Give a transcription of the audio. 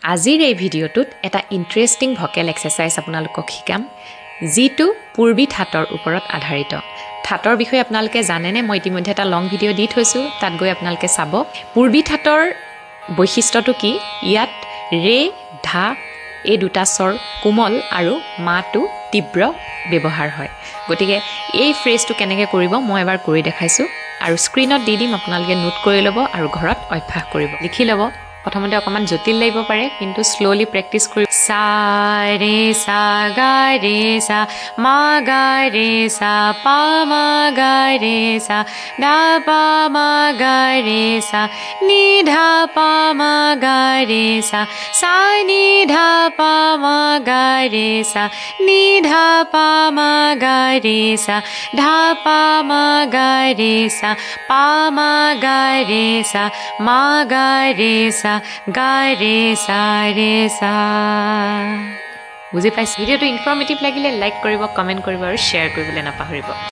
আজিৰ এই ভিডিঅ'টোত এটা ইণ্টাৰেষ্টিং ভকেল এক্সাৰচাইজ আপোনালোকক শিকাম যিটো পূৰ্বী ঠাটৰ ওপৰত আধাৰিত ঠাটৰ বিষয়ে আপোনালোকে জানেনে মই ইতিমধ্যে এটা লং ভিডিঅ' দি থৈছো তাত গৈ আপোনালোকে চাব পূৰ্বী ঠাটৰ বৈশিষ্ট্যটো কি ইয়াত ৰে ধা এই দুটা স্বৰ কোমল আৰু মাটো তীব্ৰ ব্যৱহাৰ হয় গতিকে এই ফ্ৰেজটো কেনেকৈ কৰিব মই এবাৰ কৰি দেখাইছো আৰু স্ক্ৰিনত দি দিম আপোনালোকে নোট কৰি ল'ব আৰু ঘৰত অভ্যাস কৰিব লিখি ল'ব প্ৰথমতে অকমান জটিল লাগিব পাৰে কিন্তু স্লোলি প্ৰেক্টিস কৰি সা ৰে সা গা ৰে সা মা গা ৰে সা পা মা গা ৰে সা ধা পা মা গা ৰে সা নি ধা পা মা গা ৰে সা নি ধা পা মা গা ৰে সা নি ধা পা মা গা ৰে সা ধা পা মা গা ৰে সা পা মা গা ৰে সা মা গা ৰে সা গা ৰে সা ৰে সা বুজি পাইছে ভিডিঅ'টো ইনফৰ্মেটিভ লাগিলে লাইক কৰিব কমেন্ট কৰিব আৰু শ্বেয়াৰ কৰিবলৈ নাপাহৰিব